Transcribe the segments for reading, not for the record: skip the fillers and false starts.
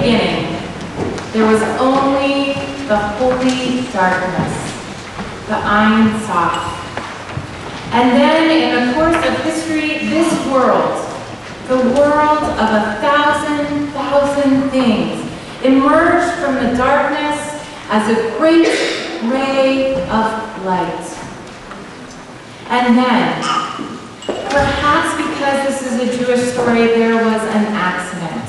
beginning, there was only the holy darkness, the Ein Sof. And then, in the course of history, this world, the world of 1,000 things, emerged from the darkness as a great ray of light. And then, perhaps because this is a Jewish story, there was an accident.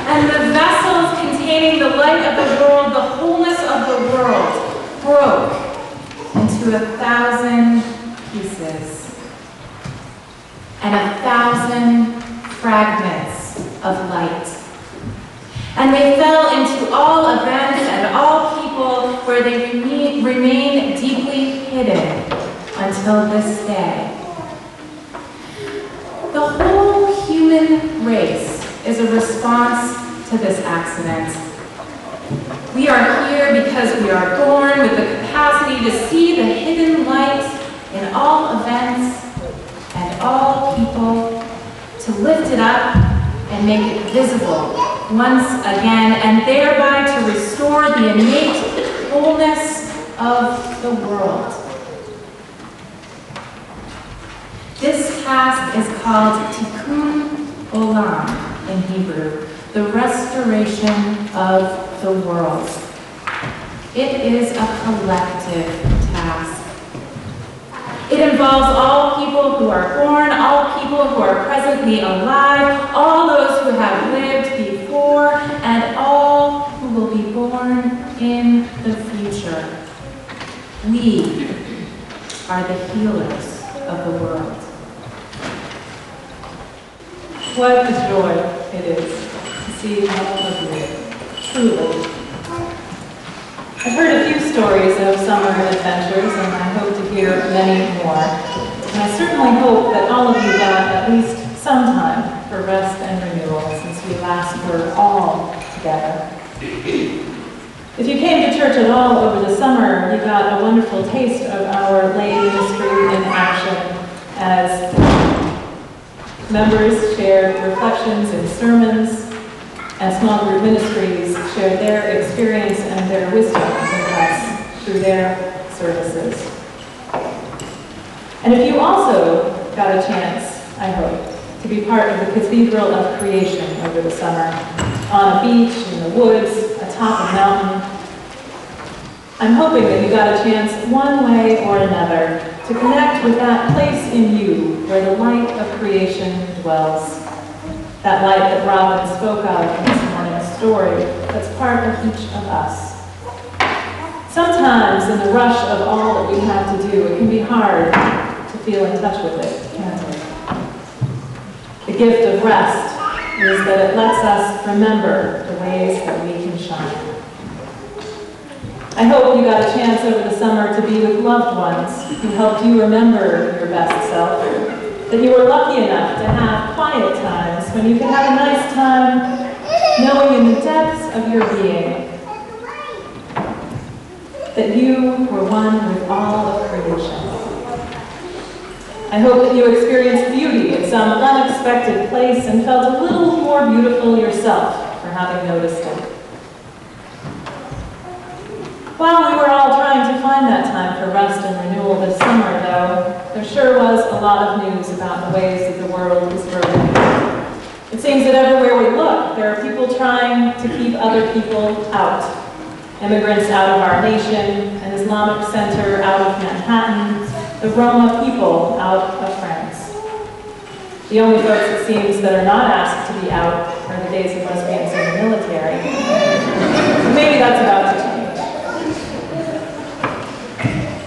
And the vessels containing the light of the world, the wholeness of the world, broke into 1,000 pieces and 1,000 fragments of light. And they fell into all events and all people where they remain deeply hidden until this day. The whole human race is a response to this accident. We are here because we are born with the capacity to see the hidden light in all events and all people, to lift it up and make it visible once again, and thereby to restore the innate wholeness of the world. This task is called Tikkun Olam in Hebrew, the restoration of the world. It is a collective task. It involves all people who are born, all people who are presently alive, all those who have lived before, and all who will be born in the future. We are the healers of the world. What a joy it is to see all of you, truly. I've heard a few stories of summer adventures, and I hope to hear many more. And I certainly hope that all of you got at least some time for rest and renewal since we last were all together. If you came to church at all over the summer, you got a wonderful taste of our lay ministry in action as members shared reflections in sermons, and small group ministries shared their experience and their wisdom with us through their services. And if you also got a chance, I hope, to be part of the Cathedral of Creation over the summer, on a beach, in the woods, atop a mountain, I'm hoping that you got a chance one way or another to connect with that place in you where the light of creation dwells. That light that Robin spoke of in this morning's story, that's part of each of us. Sometimes in the rush of all that we have to do, it can be hard to feel in touch with it, can't it? The gift of rest is that it lets us remember the ways that we can shine. I hope you got a chance over the summer to be with loved ones who helped you remember your best self, that you were lucky enough to have quiet times when you could have a nice time knowing in the depths of your being that you were one with all of creation. I hope that you experienced beauty in some unexpected place and felt a little more beautiful yourself for having noticed it. While we were all trying to find that time for rest and renewal this summer, though, there sure was a lot of news about the ways that the world is burning. It seems that everywhere we look, there are people trying to keep other people out. Immigrants out of our nation, an Islamic center out of Manhattan, the Roma people out of France. The only folks, it seems, that are not asked to be out are the days of lesbians in the military. Maybe that's about to change.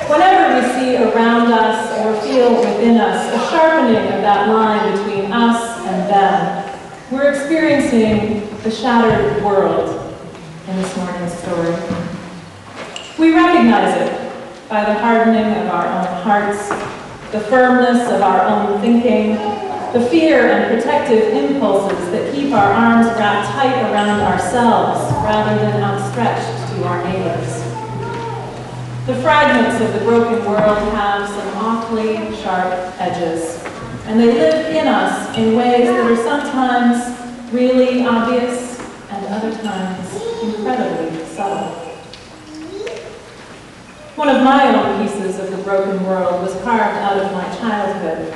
Whenever we see around us or feel within us a sharpening of that line between us and them, we're experiencing the shattered world in this morning's story. We recognize it by the hardening of our own hearts, the firmness of our own thinking, the fear and protective impulses that keep our arms wrapped tight around ourselves rather than outstretched to our neighbors. The fragments of the broken world have some awfully sharp edges, and they live in us in ways that are sometimes really obvious and other times incredibly subtle. One of my own pieces of the broken world was carved out of my childhood.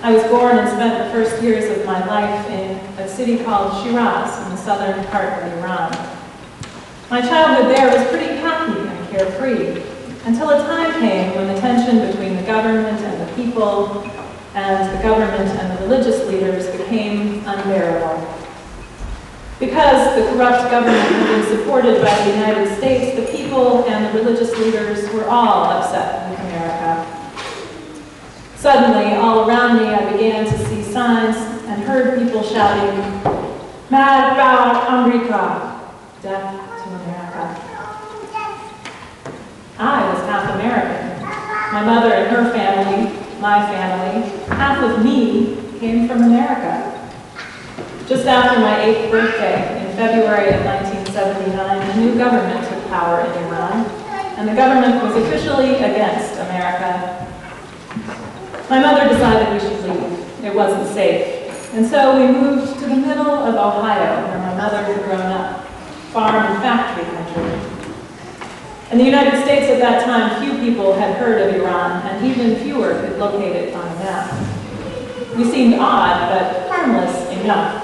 I was born and spent the first years of my life in a city called Shiraz in the southern part of Iran. My childhood there was pretty happy and carefree, until a time came when the tension between the government and the people, and the government and the religious leaders became unbearable. Because the corrupt government had been supported by the United States, the people and the religious leaders were all upset with America. Suddenly, all around me, I began to see signs and heard people shouting, "Mad about America," death to America. I was half American. My mother and her family, my family, half of me came from America. Just after my 8th birthday, in February of 1979, a new government took power in Iran, and the government was officially against America. My mother decided we should leave. It wasn't safe. And so we moved to the middle of Ohio, where my mother had grown up, farm and factory country. In the United States at that time, few people had heard of Iran, and even fewer could locate it on a map. We seemed odd, but harmless enough.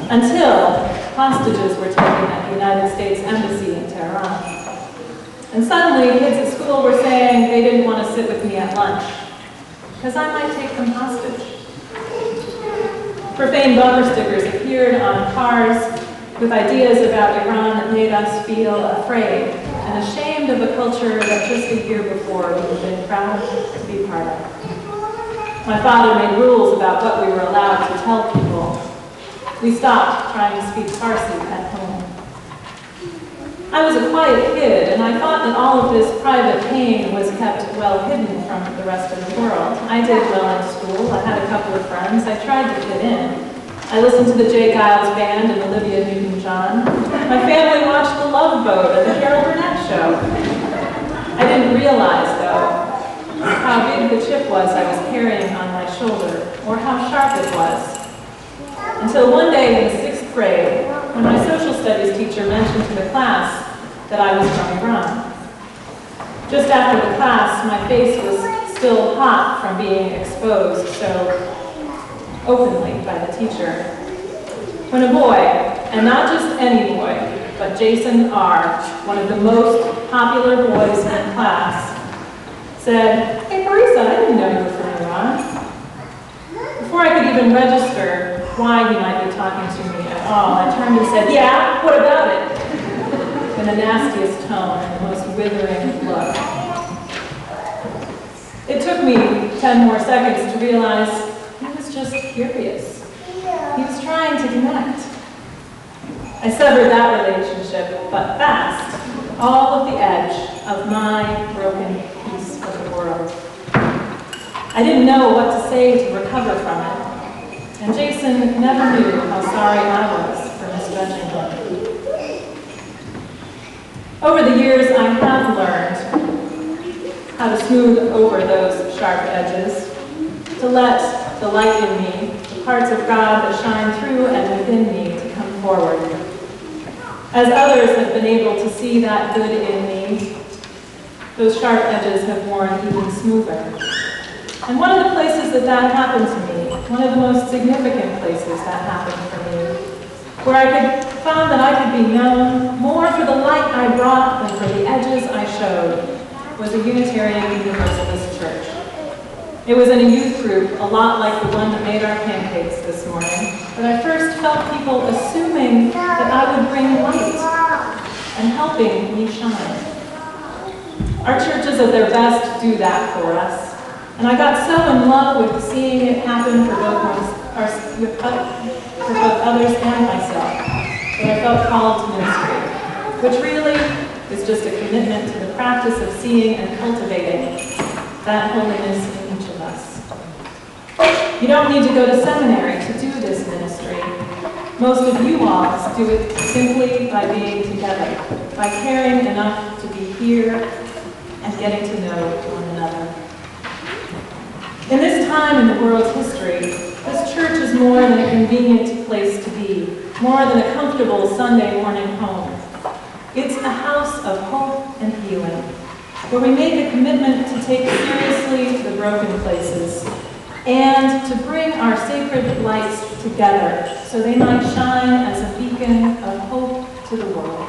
Until hostages were taken at the United States Embassy in Tehran. And suddenly, kids at school were saying they didn't want to sit with me at lunch, because I might take them hostage. Profane bumper stickers appeared on cars with ideas about Iran that made us feel afraid and ashamed of a culture that just a year before we had been proud to be part of. My father made rules about what we were allowed to tell people. We stopped trying to speak Farsi at home. I was a quiet kid, and I thought that all of this private pain was kept well hidden from the rest of the world. I did well in school. I had a couple of friends. I tried to fit in. I listened to the J. Giles Band and Olivia Newton-John. My family watched The Love Boat and The Carol Burnett Show. I didn't realize, though, how big the chip was I was carrying on my shoulder, or how sharp it was. Until one day in the 6th grade, when my social studies teacher mentioned to the class that I was from Iran. Just after the class, my face was still hot from being exposed so openly by the teacher, when a boy, and not just any boy, but Jason R., one of the most popular boys in class, said, "Hey, Parisa, I didn't know you were from Iran." Before I could even register why he might be talking to me at all, I turned and said, "Yeah, what about it?" in the nastiest tone and the most withering look. It took me 10 more seconds to realize he was just curious. He was trying to connect. I severed that relationship, but fast, all of the edge of my broken piece of the world. I didn't know what to say to recover from it, and Jason never knew how sorry I was for misjudging him. Over the years, I have learned how to smooth over those sharp edges, to let the light in me, the parts of God that shine through and within me, to come forward. As others have been able to see that good in me, those sharp edges have worn even smoother. And one of the places that happened to me, one of the most significant places that happened for me, where I found that I could be known more for the light I brought than for the edges I showed, was a Unitarian Universalist church. It was in a youth group, a lot like the one that made our pancakes this morning, that I first felt people assuming that I would bring light and helping me shine. Our churches at their best do that for us. And I got so in love with seeing it happen for both others and myself that I felt called to ministry, which really is just a commitment to the practice of seeing and cultivating that holiness in each of us. You don't need to go to seminary to do this ministry. Most of you all do it simply by being together, by caring enough to be here and getting to know one another. In this time in the world's history, this church is more than a convenient place to be, more than a comfortable Sunday morning home. It's a house of hope and healing, where we make a commitment to take seriously the broken places and to bring our sacred lights together so they might shine as a beacon of hope to the world.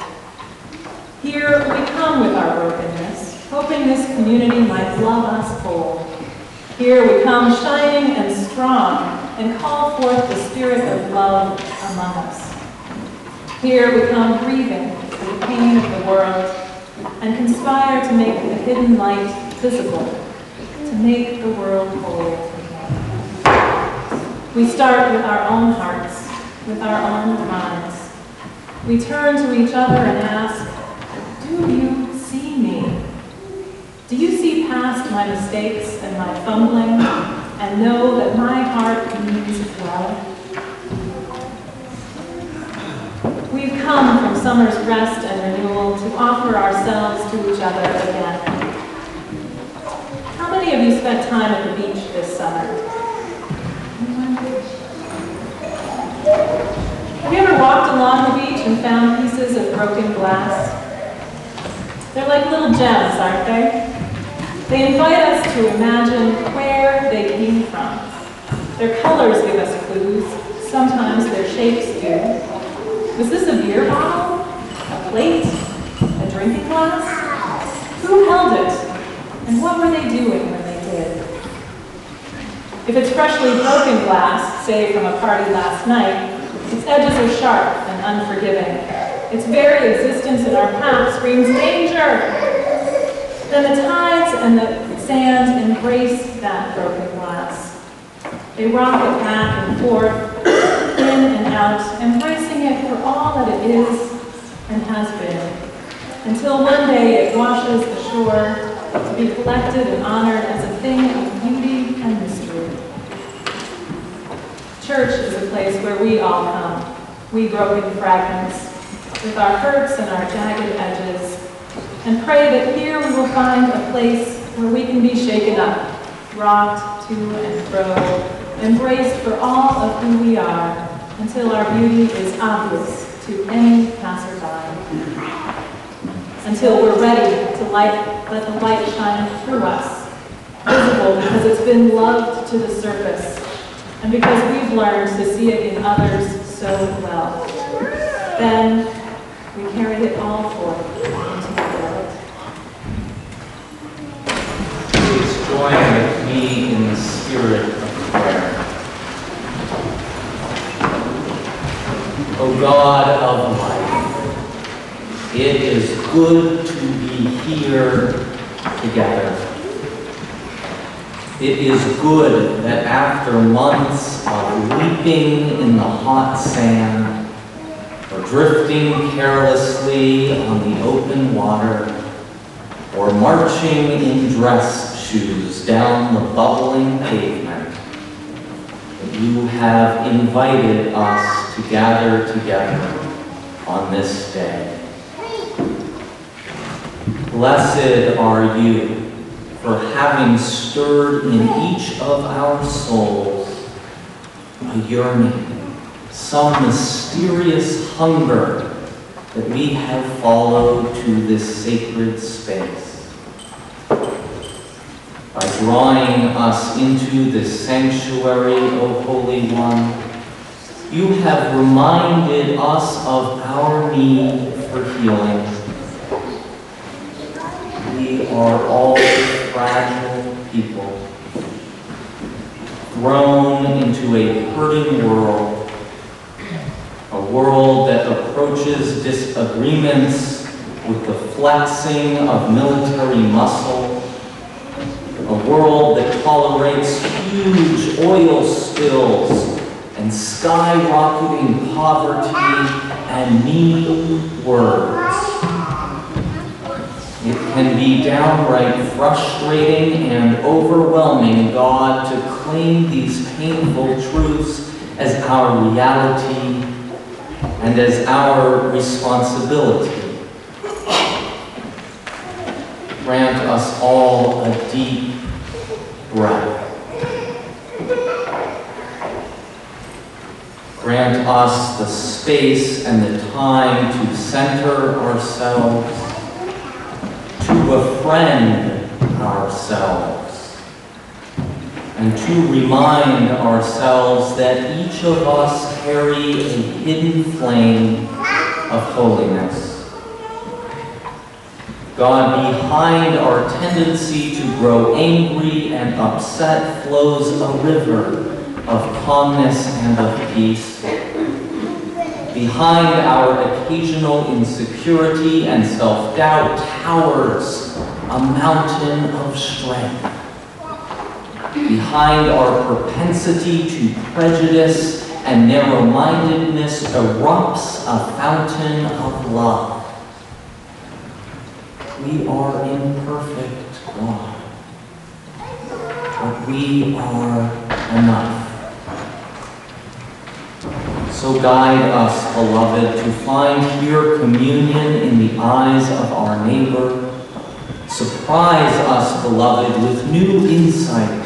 Here we come with our brokenness, hoping this community might love us whole. Here we come shining and strong and call forth the spirit of love among us. Here we come grieving for the pain of the world and conspire to make the hidden light visible, to make the world whole. We start with our own hearts, with our own minds. We turn to each other and ask, do you see me? Do you see past my mistakes and my fumbling and know that my heart means well? We've come from summer's rest and renewal to offer ourselves to each other again. How many of you spent time at the beach this summer? Have you ever walked along the beach and found pieces of broken glass? They're like little gems, aren't they? They invite us to imagine where they came from. Their colors give us clues. Sometimes their shapes do. Was this a beer bottle? A plate? A drinking glass? Who held it? And what were they doing when they did? If it's freshly broken glass, say from a party last night, its edges are sharp and unforgiving. Its very existence in our path screams danger. Then the tides and the sand embrace that broken glass. They rock it back and forth, in and out, embracing it for all that it is and has been, until one day it washes ashore to be collected and honored as a thing of beauty and mystery. Church is a place where we all come, we broken fragments, with our hurts and our jagged edges, and pray that here we will find a place where we can be shaken up, rocked to and fro, embraced for all of who we are, until our beauty is obvious to any passerby. Until we're ready to let the light shine through us, visible because it's been loved to the surface, and because we've learned to see it in others so well. Then we carry it all forth into the world. Please join with me in the spirit of prayer. O God of life, it is good to be here together. It is good that after months of leaping in the hot sand, or drifting carelessly on the open water, or marching in dress shoes down the bubbling pavement, that you have invited us to gather together on this day. Blessed are you for having stirred in each of our souls a yearning, some mysterious hunger that we have followed to this sacred space. By drawing us into this sanctuary, O Holy One, you have reminded us of our need for healing. We are all fragile people, thrown into a hurting world, a world that approaches disagreements with the flexing of military muscle, a world that tolerates huge oil spills and skyrocketing poverty and mean words. It can be downright frustrating and overwhelming, God, to claim these painful truths as our reality and as our responsibility. Grant us all a deep breath Grant us the space and the time to center ourselves, to befriend ourselves, and to remind ourselves that each of us carry a hidden flame of holiness. God, behind our tendency to grow angry and upset flows a river of calmness and of peace. Behind our occasional insecurity and self-doubt towers a mountain of strength. Behind our propensity to prejudice and narrow-mindedness erupts a fountain of love. We are imperfect, God, but we are enough. So guide us, beloved, to find here communion in the eyes of our neighbor. Surprise us, beloved, with new insight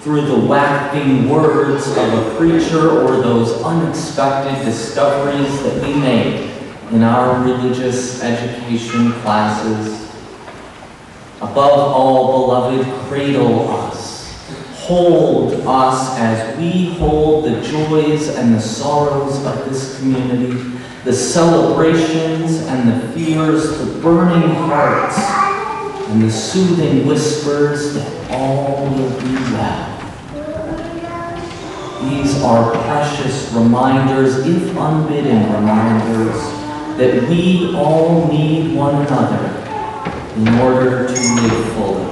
through the wafting words of a preacher or those unexpected discoveries that we make in our religious education classes. Above all, beloved, cradle us. Hold us as we hold the joys and the sorrows of this community, the celebrations and the fears, the burning hearts, and the soothing whispers that all will be well. These are precious reminders, if unbidden reminders, that we all need one another in order to live fully.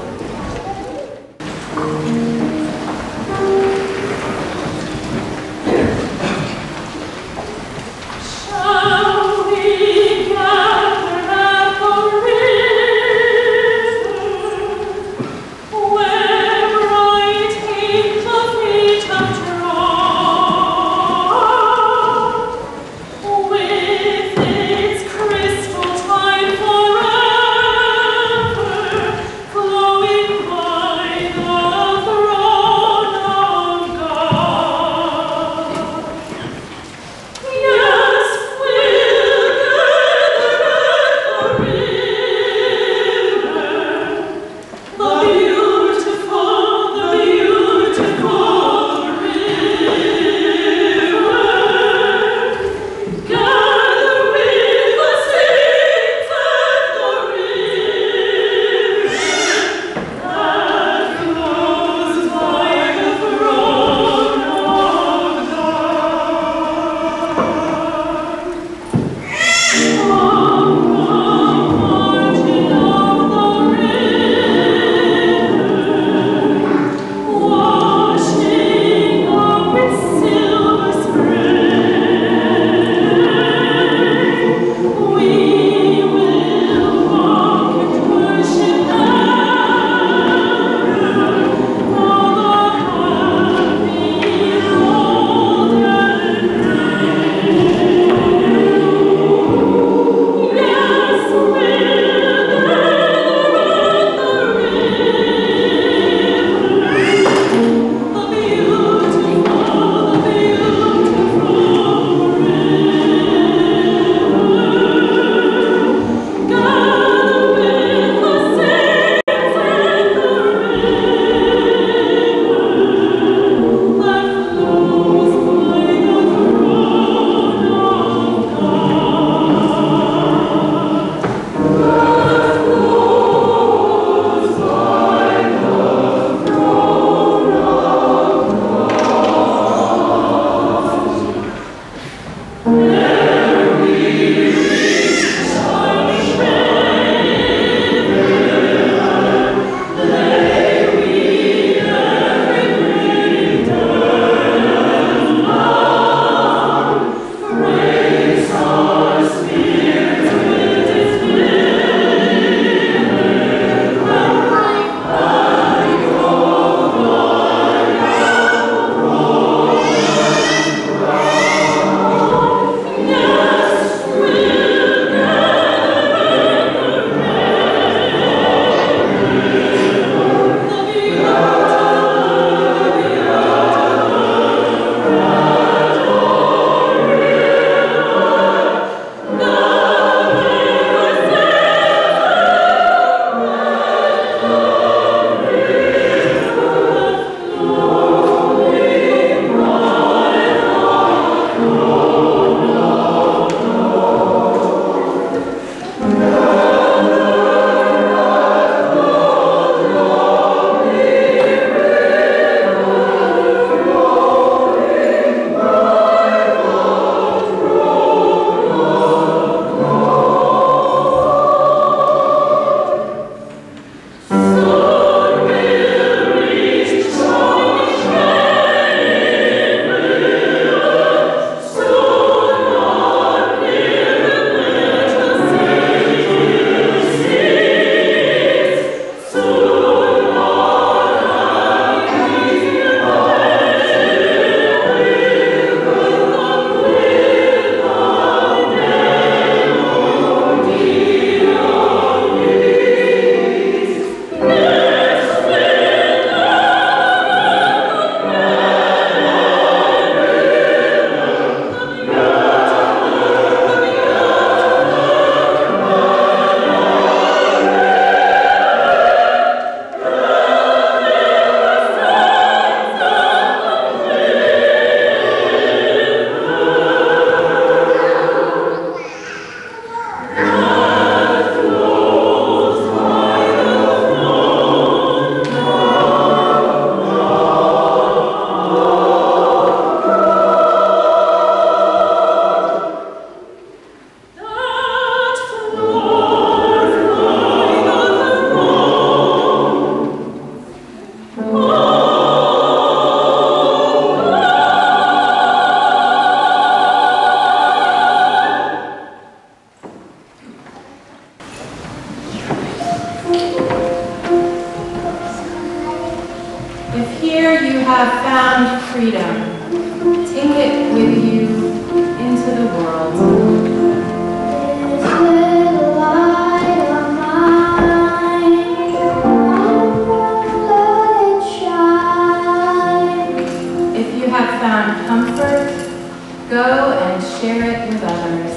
Go and share it with others.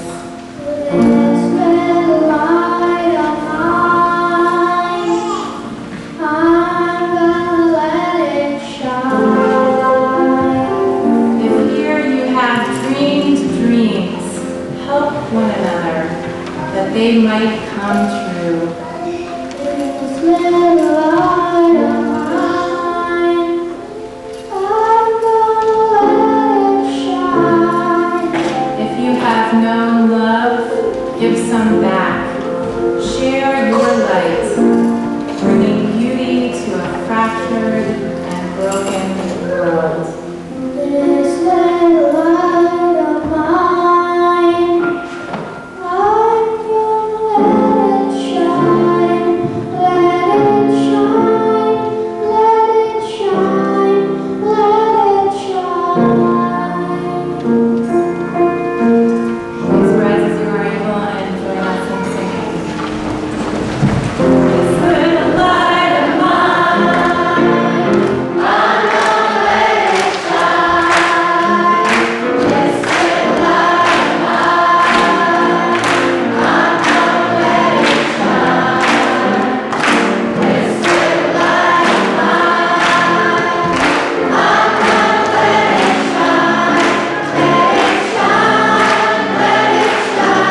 This little light of mine, I'm gonna let it shine. If here you have dreamed dreams, help one another that they might come true. This little light of mine, I'm gonna let it shine. If you have known love, give some back. Share your light, bringing beauty to a fractured and broken world. This little light of mine, I'm gonna let it shine, let it shine, let it shine, let it shine. Please rise as you are able and join us in singing. This little light of mine, I'm gonna let it shine. This little light of mine, I'm gonna let it shine. This little light of mine, I'm gonna let it shine. Let it shine, let it shine,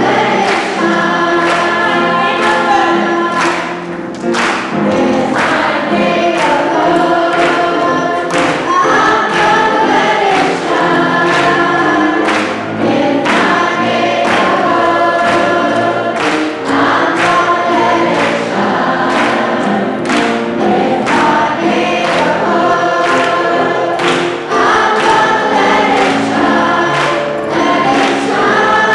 let it shine. It's my day of love. I'm gonna let it shine. In my day of love, I'm gonna let it shine. In my day of love, I'm gonna let it shine. Let it shine,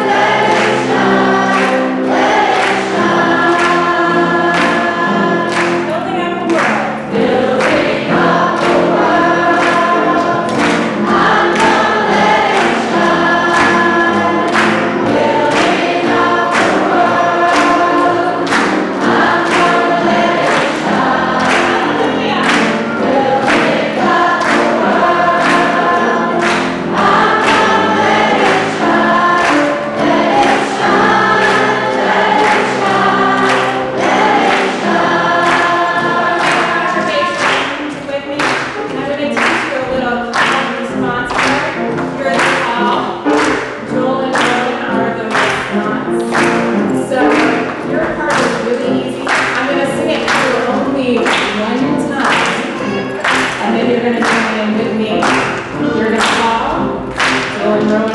let it shine, let it shine. Building up the world. I'm gonna let it shine. Building up the world. I'm gonna let it shine. Building up the world. I'm gonna let it shine. Let it shine, let it shine, let it shine. With me, I'm going to teach you a little call and response here. Here's the call. Joel and Milton are the response. So your part is really easy. I'm going to sing it through only one time, and then you're going to join in with me. You're going to call. Joel and Rowan